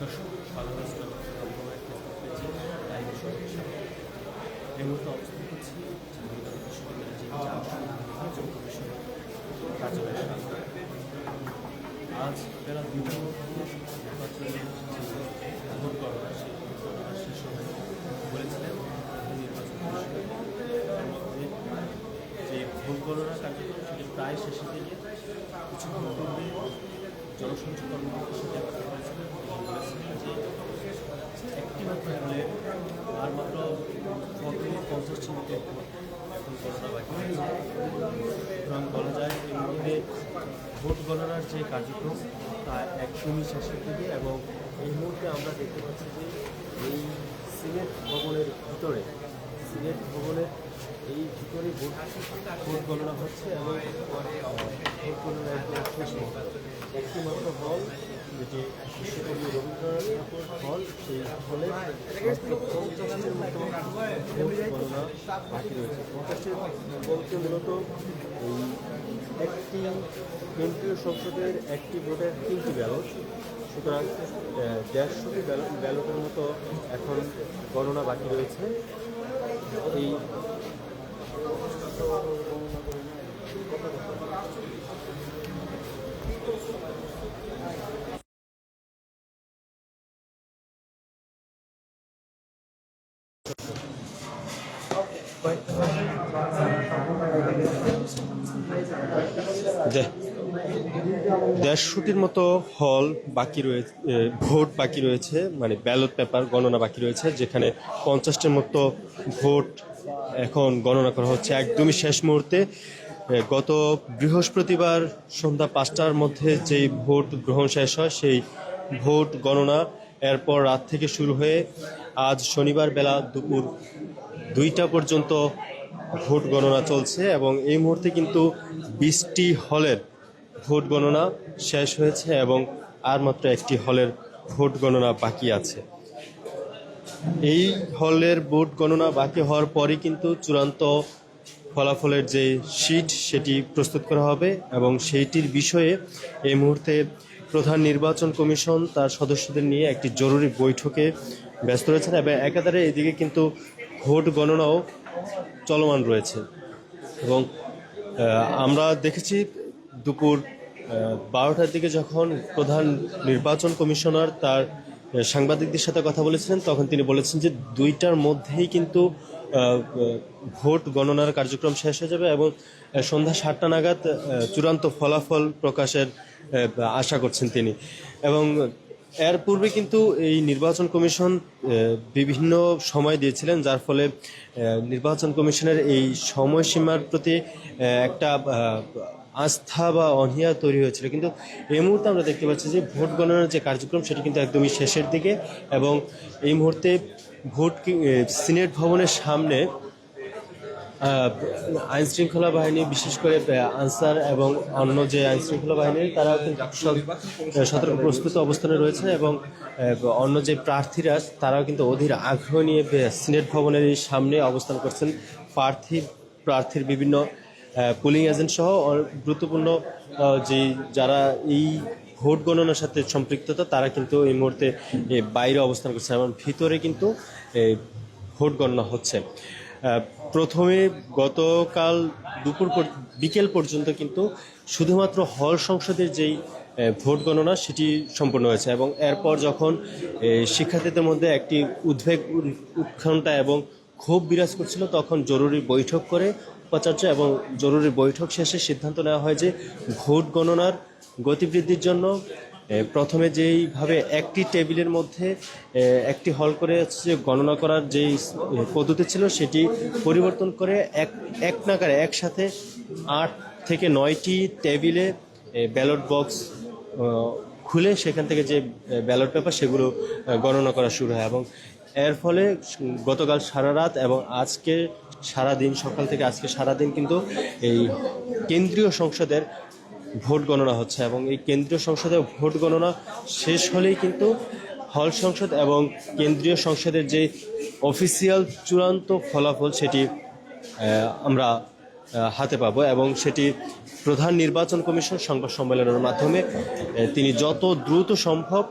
দর্শক এই মুহূর্তে অবস্থান করছি কার্যালয়ের সামনে। আজ বেলা 2টার মধ্যে নির্বাচনের ভোট গণনা সেই ভোট গণনা শেষ হবে বলেছিলেন নির্বাচন কমিশনের মধ্যে। যে ভোট গণনা কার্যক্রম সেটি প্রায় শেষের দিকে। কিছুক্ষণ পূর্বে জনসংযোগ কর্মকর্তার সাথে কথা বলেছিলেন, তিনি বলেছিলেন যে একটি মাত্র হলে আর মাত্র 50 মিনিটের এখন গণনা বাকি আছে। সুতরাং বলা যায় এই মুহূর্তে ভোট গণনার যে কার্যক্রম তা একদমই শেষের দিকে। এবং এই মুহূর্তে আমরা দেখতে পাচ্ছি যে এই সিনেট ভবনের ভিতরে এই ভিতরে ভোট গণনা হচ্ছে এবং ভোট গণনা একদম শেষ মুহূর্তে। একটি মাত্র হল, যেটি বিশ্বকবি রবীন্দ্রনাথ হল, সেই হলে 50টির মতো ভোট গণনা বাকি রয়েছে। 50টি বলতে মূলত এই একটি কেন্দ্রীয় সংসদের একটি ভোটের 3টি ব্যালট, সুতরাং 150টি ব্যালটের মতো এখন গণনা বাকি রয়েছে। এই দেড়শোটির মতো হল বাকি রয়েছে, ভোট বাকি রয়েছে, মানে ব্যালট পেপার গণনা বাকি রয়েছে, যেখানে 50টির মতো ভোট এখন গণনা করা হচ্ছে একদমই শেষ মুহূর্তে। গত বৃহস্পতিবার সন্ধ্যা 5টার মধ্যে যেই ভোট গ্রহণ শেষ হয় সেই ভোট গণনা এরপর রাত থেকে শুরু হয়ে আজ শনিবার বেলা দুপুর 2টা পর্যন্ত ভোট গণনা চলছে। এবং এই মুহূর্তে কিন্তু 20টি হলের ভোট গণনা শেষ হয়েছে এবং আর মাত্র একটি হলের ভোট গণনা বাকি আছে। এই হলের ভোট গণনা বাকি হওয়ার পরই কিন্তু চূড়ান্ত ফলাফলের যে শিট সেটি প্রস্তুত করা হবে এবং সেইটির বিষয়ে এই মুহূর্তে প্রধান নির্বাচন কমিশন তার সদস্যদের নিয়ে একটি জরুরি বৈঠকে ব্যস্ত রয়েছেন এবং একাধারে এদিকে কিন্তু ভোট গণনাও চলমান রয়েছে। এবং আমরা দেখেছি দুপুর 12টার দিকে যখন প্রধান নির্বাচন কমিশনার তার সাংবাদিকদের সাথে কথা বলেছিলেন, তখন তিনি বলেছেন যে 2টার মধ্যেই কিন্তু ভোট গণনার কার্যক্রম শেষ হয়ে যাবে এবং সন্ধ্যা 7টা নাগাদ চূড়ান্ত ফলাফল প্রকাশের আশা করছেন তিনি। এবং এর পূর্বে কিন্তু এই নির্বাচন কমিশন বিভিন্ন সময় দিয়েছিলেন, যার ফলে নির্বাচন কমিশনের এই সময়সীমার প্রতি একটা আস্থা বা অনীহা তৈরি হয়েছিল। কিন্তু এই মুহূর্তে আমরা দেখতে পাচ্ছি যে ভোট গণনার যে কার্যক্রম সেটি কিন্তু একদমই শেষের দিকে এবং এই মুহূর্তে সিনেট ভবনের সামনে আইন শৃঙ্খলা বাহিনী, বিশেষ করে আনসার এবং অন্য যে আইন শৃঙ্খলা বাহিনী, তারা সতর্ক প্রস্তুত অবস্থানে রয়েছে এবং অন্য যে প্রার্থীরা তারাও কিন্তু অধীর আগ্রহ নিয়ে সিনেট ভবনের সামনে অবস্থান করছেন। প্রার্থীর বিভিন্ন পুলিং এজেন্ট সহ গুরুত্বপূর্ণ যে যারা এই ভোট গণনার সাথে সম্পৃক্ততা তারা কিন্তু এই মুহূর্তে বাইরে অবস্থান করছে এবং ভিতরে কিন্তু ভোট গণনা হচ্ছে। প্রথমে গতকাল বিকেল পর্যন্ত কিন্তু শুধুমাত্র হল সংসদের যেই ভোট গণনা সেটি সম্পন্ন হয়েছে এবং এরপর যখন শিক্ষার্থীদের মধ্যে একটি উদ্বেগ, উৎকণ্ঠা এবং ক্ষোভ বিরাজ করছিল, তখন জরুরি বৈঠক করে উপাচার্য এবং জরুরি বৈঠক শেষে সিদ্ধান্ত নেওয়া হয় যে ভোট গণনার গতিবৃদ্ধির জন্য প্রথমে যেইভাবে একটি টেবিলের মধ্যে একটি হল করে গণনা করার যেই পদ্ধতি ছিল সেটি পরিবর্তন করে এক নাগারে একসাথে 8 থেকে 9টি টেবিলে ব্যালট বক্স খুলে সেখান থেকে যে ব্যালট পেপার সেগুলো গণনা করা শুরু হয়। এবং এর ফলে গতকাল সারা রাত এবং আজকে সারাদিন, সকাল থেকে আজকে সারাদিন কিন্তু এই কেন্দ্রীয় সংসদের ভোট গণনা হচ্ছে এবং এই কেন্দ্রীয় সংসদের ভোট গণনা শেষ হলেই কিন্তু হল সংসদ এবং কেন্দ্রীয় সংসদের যে অফিসিয়াল চূড়ান্ত ফলাফল সেটি আমরা হাতে পাবো এবং সেটি প্রধান নির্বাচন কমিশন সংবাদ সম্মেলনের মাধ্যমে তিনি যত দ্রুত সম্ভব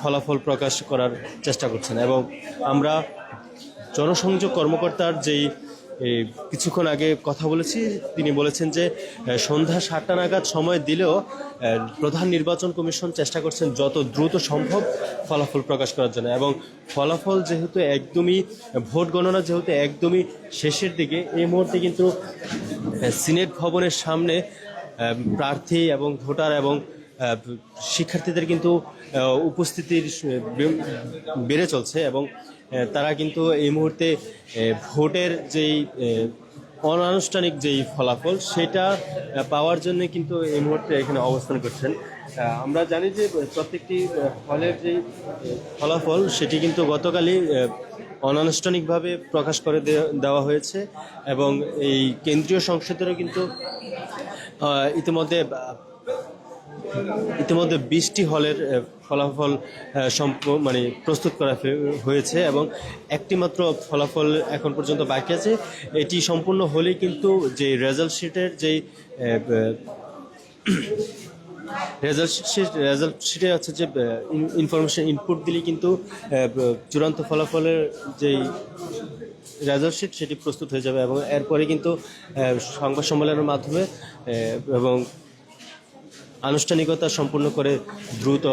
ফলাফল প্রকাশ করার চেষ্টা করছেন। এবং আমরা জনসংযোগ কর্মকর্তার যেই কিছুক্ষণ আগে কথা বলেছি, তিনি বলেছেন যে সন্ধ্যা 7টা নাগাদ সময় দিলেও প্রধান নির্বাচন কমিশন চেষ্টা করছেন যত দ্রুত সম্ভব ফলাফল প্রকাশ করার জন্য। এবং ফলাফল যেহেতু একদমই, ভোট গণনা যেহেতু একদমই শেষের দিকে, এই মুহূর্তে কিন্তু সিনেট ভবনের সামনে প্রার্থী এবং ভোটার এবং শিক্ষার্থীদের কিন্তু উপস্থিতির বেড়ে চলছে। এবং তারা কিন্তু এই মুহূর্তে ভোটের যেই অনানুষ্ঠানিক যেই ফলাফল সেটা পাওয়ার জন্য কিন্তু এই মুহূর্তে এখানে অবস্থান করছেন। আমরা জানি যে প্রত্যেকটি হলের যে ফলাফল সেটি কিন্তু গতকালই অনানুষ্ঠানিকভাবে প্রকাশ করে দেওয়া হয়েছে। এবং এই কেন্দ্রীয় সংসদেরও কিন্তু ইতিমধ্যে 20টি হলের ফলাফল মানে প্রস্তুত করা হয়েছে এবং একটি মাত্র ফলাফল এখন পর্যন্ত বাকি আছে। এটি সম্পূর্ণ হলেই কিন্তু যে রেজাল্ট শিটের যেই রেজাল্ট শিটে আছে যে ইনফরমেশন ইনপুট দিলেই কিন্তু চূড়ান্ত ফলাফলের যেই রেজাল্ট শিট সেটি প্রস্তুত হয়ে যাবে। এবং এরপরে কিন্তু সংবাদ সম্মেলনের মাধ্যমে এবং আনুষ্ঠানিকতা সম্পূর্ণ করে দ্রুত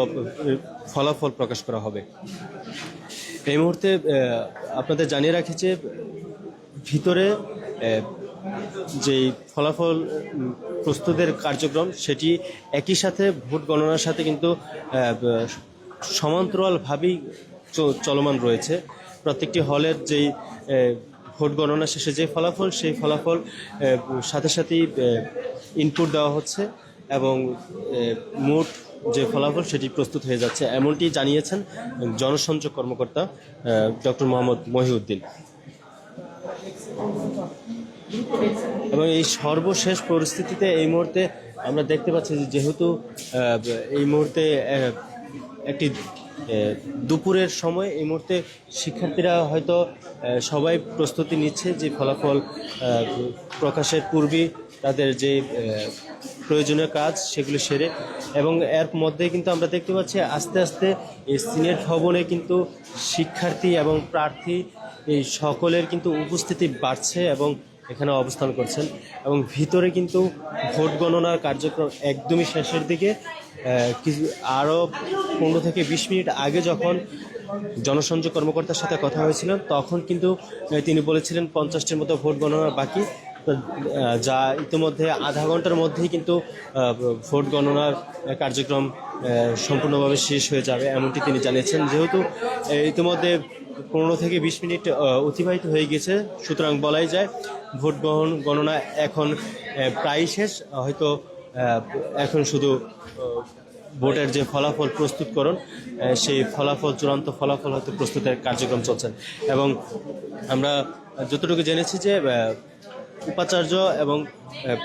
ফলাফল প্রকাশ করা হবে। এই মুহূর্তে আপনাদের জানিয়ে রাখি যে ভিতরে যেই ফলাফল প্রস্তুতের কার্যক্রম সেটি একই সাথে ভোট গণনার সাথে কিন্তু সমান্তরালভাবেই চলমান রয়েছে। প্রত্যেকটি হলের যেই ভোট গণনা শেষে যে ফলাফল, সেই ফলাফল সাথে সাথেই ইনপুট দেওয়া হচ্ছে এবং মোট যে ফলাফল সেটি প্রস্তুত হয়ে যাচ্ছে, এমনটি জানিয়েছেন জনসংযোগ কর্মকর্তা ডক্টর মোহাম্মদ মহিউদ্দিন। এবং এই সর্বশেষ পরিস্থিতিতে এই মুহূর্তে আমরা দেখতে পাচ্ছি যে যেহেতু এই মুহূর্তে একটি দুপুরের সময়, এই মুহূর্তে শিক্ষার্থীরা হয়তো সবাই প্রস্তুতি নিচ্ছে যে ফলাফল প্রকাশের পূর্বেই তাদের যে প্রয়োজনীয় কাজ সেগুলো সেরে। এবং এর মধ্যে কিন্তু আমরা দেখতে পাচ্ছি আস্তে আস্তে এই সিনেট ভবনে কিন্তু শিক্ষার্থী এবং প্রার্থী এই সকলের কিন্তু উপস্থিতি বাড়ছে এবং এখানে অবস্থান করছেন। এবং ভিতরে কিন্তু ভোট গণনার কার্যক্রম একদমই শেষের দিকে। কিছু আরও 15 থেকে 20 মিনিট আগে যখন জনসংযোগ কর্মকর্তার সাথে কথা হয়েছিল তখন কিন্তু তিনি বলেছিলেন 50টির মতো ভোট গণনা বাকি, যা ইতিমধ্যে আধা ঘন্টার মধ্যেই কিন্তু ভোট গণনার কার্যক্রম সম্পূর্ণভাবে শেষ হয়ে যাবে, এমনটি তিনি জানিয়েছেন। যেহেতু ইতিমধ্যে 15 থেকে 20 মিনিট অতিবাহিত হয়ে গেছে, সুতরাং বলাই যায় ভোট গণনা এখন প্রায় শেষ। হয়তো এখন শুধু ভোটের যে ফলাফল প্রস্তুতকরণ, সেই ফলাফল, চূড়ান্ত ফলাফল হয়তো প্রস্তুতের কার্যক্রম চলছে। এবং আমরা যতটুকু জেনেছি যে উপাচার্য এবং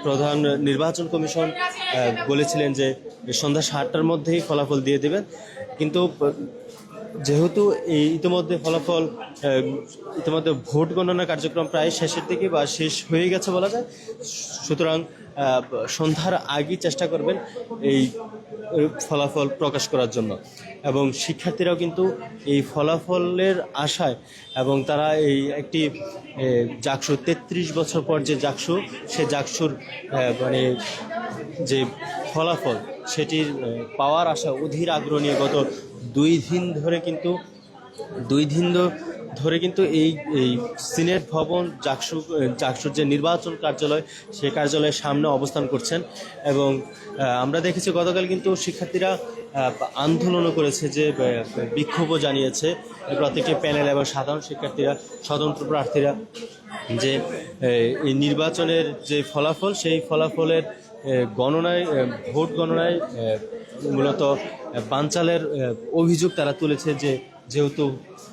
প্রধান নির্বাচন কমিশন বলেছিলেন যে সন্ধ্যা 7টার মধ্যেই ফলাফল দিয়ে দেবেন, কিন্তু যেহেতু ইতিমধ্যে ইতিমধ্যে ভোট গণনা কার্যক্রম প্রায় শেষের দিকে বা শেষ হয়ে গেছে বলা যায়, সুতরাং সন্ধ্যার আগেই চেষ্টা করবেন এই ফলাফল প্রকাশ করার জন্য। এবং শিক্ষার্থীরাও কিন্তু এই ফলাফলের আশায়, এবং তারা এই একটি জাকসু 33 বছর পর যে জাকসু, সে জাকসুর মানে যে ফলাফল সেটির পাওয়ার আশা অধীর আগ্রহ নিয়ে গত 2 দিন ধরে কিন্তু এই সিনেট ভবন জাকসুর যে নির্বাচন কার্যালয়, সেই কার্যালয়ের সামনে অবস্থান করছেন। এবং আমরা দেখেছি গতকাল কিন্তু শিক্ষার্থীরা আন্দোলনও করেছে, যে বিক্ষোভও জানিয়েছে প্রত্যেকটি প্যানেল এবং সাধারণ শিক্ষার্থীরা, স্বতন্ত্র প্রার্থীরা, যে এই নির্বাচনের যে ফলাফল, সেই ফলাফলের ভোট গণনায় মূলত বানচালের অভিযোগ তারা তুলেছে, যে যেহেতু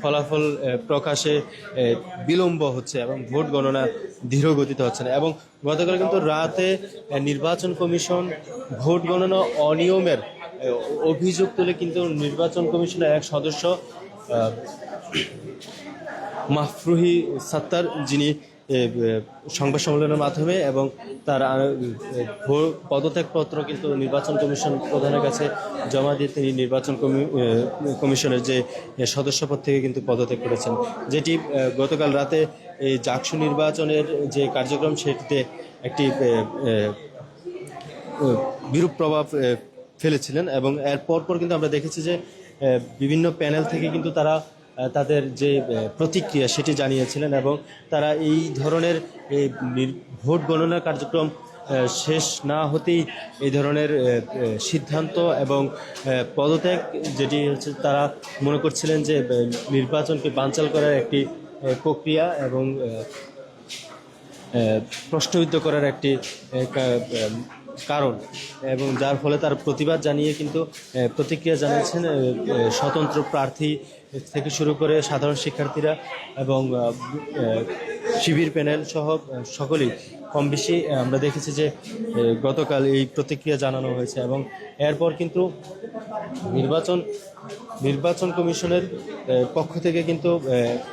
ফলাফল প্রকাশে বিলম্ব হচ্ছে এবং ভোট গণনা ধীর গতিতে হচ্ছে না। এবং গতকাল কিন্তু রাতে নির্বাচন কমিশন ভোট গণনা অনিয়মের অভিযোগ তুলে কিন্তু নির্বাচন কমিশনের এক সদস্য মাহফরুহি সাত্তার, যিনি সংবাদ সম্মেলনের মাধ্যমে এবং তার পদত্যাগপত্র কিন্তু নির্বাচন কমিশন প্রধানের কাছে জমা দিয়ে তিনি নির্বাচন কমিশনের যে সদস্যপদ থেকে কিন্তু পদত্যাগ করেছেন, যেটি গতকাল রাতে এই জাকসু নির্বাচনের যে কার্যক্রম সেটিতে একটি বিরূপ প্রভাব ফেলেছিলেন। এবং এর পরপর কিন্তু আমরা দেখেছি যে বিভিন্ন প্যানেল থেকে কিন্তু তারা তাদের যে প্রতিক্রিয়া সেটি জানিয়েছিলেন এবং তারা এই ধরনের ভোট গণনার কার্যক্রম শেষ না হতেই এই ধরনের সিদ্ধান্ত এবং পদত্যাগ, যেটি হচ্ছে তারা মনে করছিলেন যে নির্বাচনকে বানচাল করার একটি প্রক্রিয়া এবং প্রশ্নবিদ্ধ করার একটি কারণ, এবং যার ফলে তার প্রতিবাদ জানিয়ে কিন্তু প্রতিক্রিয়া জানিয়েছেন স্বতন্ত্র প্রার্থী থেকে শুরু করে সাধারণ শিক্ষার্থীরা এবং শিবির প্যানেল সহ সকলেই কম বেশি আমরা দেখেছি যে গতকাল এই প্রতিক্রিয়া জানানো হয়েছে। এবং এরপর কিন্তু নির্বাচন কমিশনের পক্ষ থেকে কিন্তু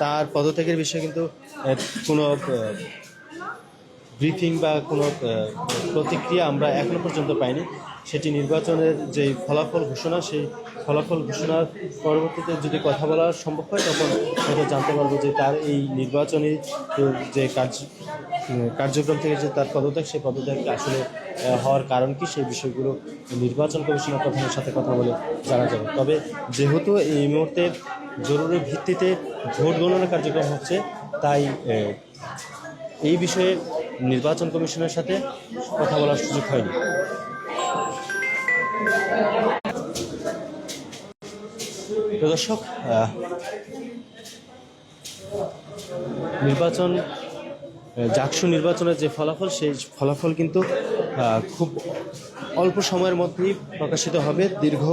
তার পদত্যাগের বিষয়ে কিন্তু কোনো ব্রিফিং বা কোনো প্রতিক্রিয়া আমরা এখনো পর্যন্ত পাইনি। সেটি নির্বাচনের যে ফলাফল ঘোষণা, সেই ফলাফল ঘোষণার পরবর্তীতে যদি কথা বলা সম্ভব হয় তখন হয়তো জানতে পারবো যে তার এই নির্বাচনী যে কার্যক্রম থেকে যে তার পদত্যাগ, সেই পদত্যাগ আসলে হওয়ার কারণ কি, সেই বিষয়গুলো নির্বাচন কমিশনের প্রধানের সাথে কথা বলে জানা যাবে। তবে যেহেতু এই মুহূর্তে জরুরি ভিত্তিতে ভোট গণনা কার্যক্রম হচ্ছে, তাই এই বিষয়ে নির্বাচন কমিশনের সাথে কথা বলার সুযোগ হয়নি। দর্শক, জাকসু নির্বাচনের যে ফলাফল, সেই ফলাফল কিন্তু খুব অল্প সময়ের মধ্যেই প্রকাশিত হবে। দীর্ঘ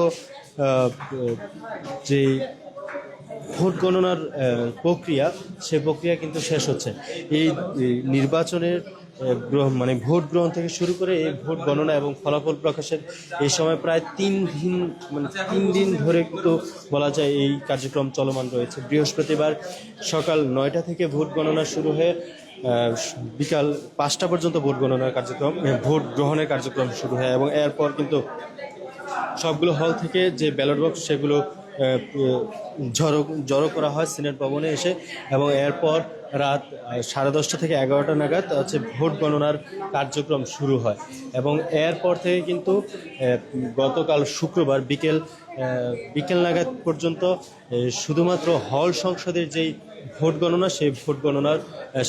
যে ভোট গণনার প্রক্রিয়া, সেই প্রক্রিয়া কিন্তু শেষ হচ্ছে। এই নির্বাচনের মানে ভোট গ্রহণ থেকে শুরু করে এই ভোট গণনা এবং ফলাফল প্রকাশের এই সময় প্রায় 3 দিন ধরে কিন্তু বলা যায় এই কার্যক্রম চলমান রয়েছে। বৃহস্পতিবার সকাল 9টা থেকে ভোট গণনা শুরু হয়ে বিকাল 5টা পর্যন্ত ভোট গ্রহণের কার্যক্রম শুরু হয় এবং এরপর কিন্তু সবগুলো হল থেকে যে ব্যালট বক্স সেগুলো জড়ো করা হয় সিনেট ভবনে এসে, এবং এরপর রাত 10:30 থেকে 11টা নাগাদ হচ্ছে ভোট গণনার কার্যক্রম শুরু হয়। এবং এরপর থেকে কিন্তু গতকাল শুক্রবার বিকেল নাগাদ পর্যন্ত শুধুমাত্র হল সংসদের যেই ভোট গণনা, সেই ভোট গণনার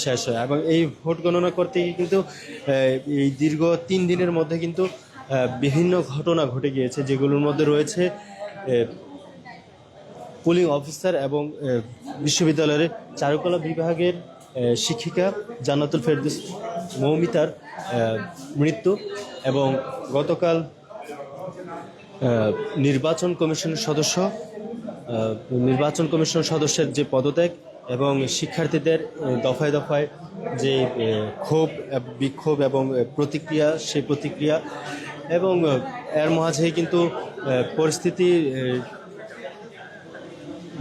শেষ হয়। এবং এই ভোট গণনা করতে গিয়ে কিন্তু এই দীর্ঘ 3 দিনের মধ্যে কিন্তু বিভিন্ন ঘটনা ঘটে গিয়েছে, যেগুলোর মধ্যে রয়েছে পুলিং অফিসার এবং বিশ্ববিদ্যালয়ের চারুকলা বিভাগের শিক্ষিকা জান্নাতুল ফেরদৌস মৌমিতার মৃত্যু, এবং গতকাল নির্বাচন কমিশনের সদস্যের যে পদত্যাগ এবং শিক্ষার্থীদের দফায় দফায় যে বিক্ষোভ এবং প্রতিক্রিয়া, সেই প্রতিক্রিয়া, এবং এর মাঝেই কিন্তু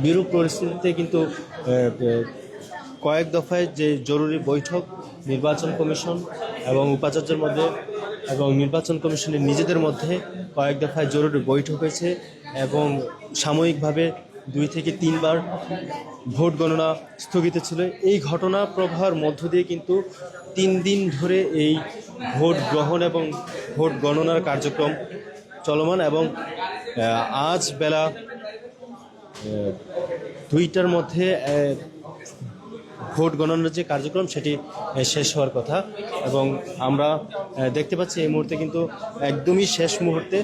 বিরূপ পরিস্থিতিতে কিন্তু কয়েক দফায় যে জরুরি বৈঠক নির্বাচন কমিশন এবং উপাচার্যের মধ্যে এবং নির্বাচন কমিশনের নিজেদের মধ্যে কয়েক দফায় জরুরি বৈঠক হয়েছে, এবং সাময়িকভাবে 2 থেকে 3 বার ভোট গণনা স্থগিত ছিল। এই ঘটনা প্রবাহের মধ্য দিয়ে কিন্তু 3 দিন ধরে এই ভোট গ্রহণ এবং ভোট গণনার কার্যক্রম চলমান, এবং আজ বেলা 2টার মধ্যে ভোট গণনার যে কার্যক্রম সেটি শেষ হওয়ার কথা। এবং আমরা দেখতে পাচ্ছি এই মুহূর্তে কিন্তু একদমই শেষ মুহূর্তে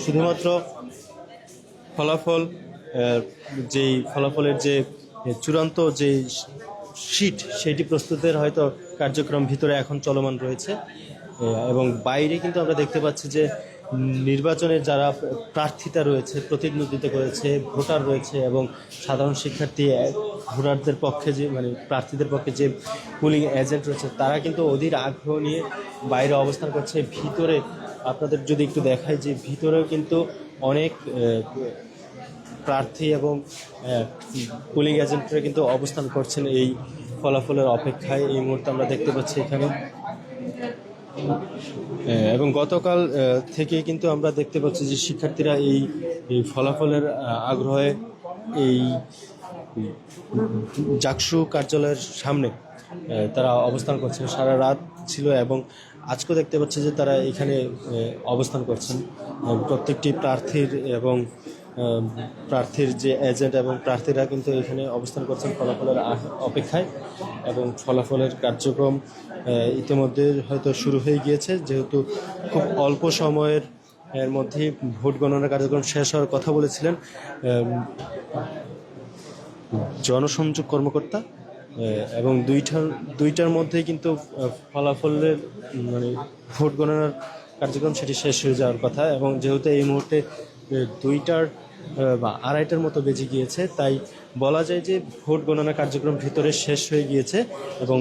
শুধুমাত্র ফলাফলের যে চূড়ান্ত যে শিট, সেটি প্রস্তুতের হয়তো কার্যক্রম ভিতরে এখন চলমান রয়েছে। এবং বাইরে কিন্তু আমরা দেখতে পাচ্ছি যে নির্বাচনের যারা প্রার্থীতা রয়েছে, প্রতিনিধিত্ব করেছে, ভোটার রয়েছে এবং সাধারণ শিক্ষার্থী ভোটারদের পক্ষে প্রার্থীদের পক্ষে যে পুলিং এজেন্ট রয়েছে, তারা কিন্তু অধীর আগ্রহ নিয়ে বাইরে অবস্থান করছে। ভিতরে আপনাদের যদি একটু দেখায় যে ভিতরেও কিন্তু অনেক প্রার্থী এবং পুলিং এজেন্টরা কিন্তু অবস্থান করছেন এই ফলাফলের অপেক্ষায় এই মুহূর্তে আমরা দেখতে পাচ্ছি এখানে। এবং গতকাল থেকে কিন্তু আমরা দেখতে পাচ্ছি যে শিক্ষার্থীরা এই ফলাফলের আগ্রহে এই জাকসু কার্যালয়ের সামনে তারা অবস্থান করছেন, সারা রাত ছিল এবং আজকেও দেখতে পাচ্ছি যে তারা এখানে অবস্থান করছেন। প্রত্যেকটি প্রার্থীর এবং প্রার্থীর যে এজেন্ট এবং প্রার্থীরা কিন্তু এখানে অবস্থান করছেন ফলাফলের অপেক্ষায়, এবং ফলাফলের কার্যক্রম ইতিমধ্যে হয়তো শুরু হয়ে গিয়েছে, যেহেতু খুব অল্প সময়ের মধ্যেই ভোট গণনার কার্যক্রম শেষ হওয়ার কথা বলেছিলেন জনসংযোগ কর্মকর্তা। এবং দুইটার মধ্যেই কিন্তু ফলাফলের মানে ভোট গণনার কার্যক্রম সেটি শেষ হয়ে যাওয়ার কথা, এবং যেহেতু এই মুহূর্তে 2টার বা 2:30টার মতো বেজে গিয়েছে, তাই বলা যায় যে ভোট গণনা কার্যক্রম ভিতরে শেষ হয়ে গিয়েছে এবং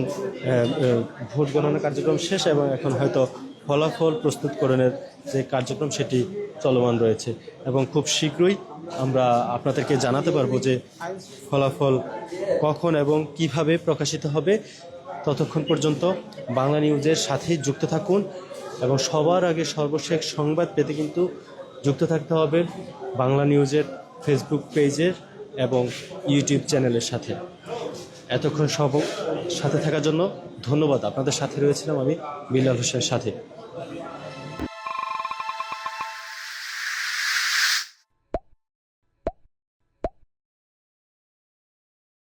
ভোট গণনা কার্যক্রম শেষ, এবং এখন হয়তো ফলাফল প্রস্তুতকরণের যে কার্যক্রম সেটি চলমান রয়েছে, এবং খুব শীঘ্রই আমরা আপনাদেরকে জানাতে পারবো যে ফলাফল কখন এবং কিভাবে প্রকাশিত হবে। ততক্ষণ পর্যন্ত বাংলা নিউজের সাথেই যুক্ত থাকুন, এবং সবার আগে সর্বশেষ সংবাদ পেতে কিন্তু যুক্ত থাকতে হবে বাংলা নিউজের ফেসবুক পেজের এবং ইউটিউব চ্যানেলের সাথে। এতক্ষণ সব সাথে থাকার জন্য ধন্যবাদ। আপনাদের সাথে রয়েছিলাম আমি বিল্লাল হোসেনের সাথে।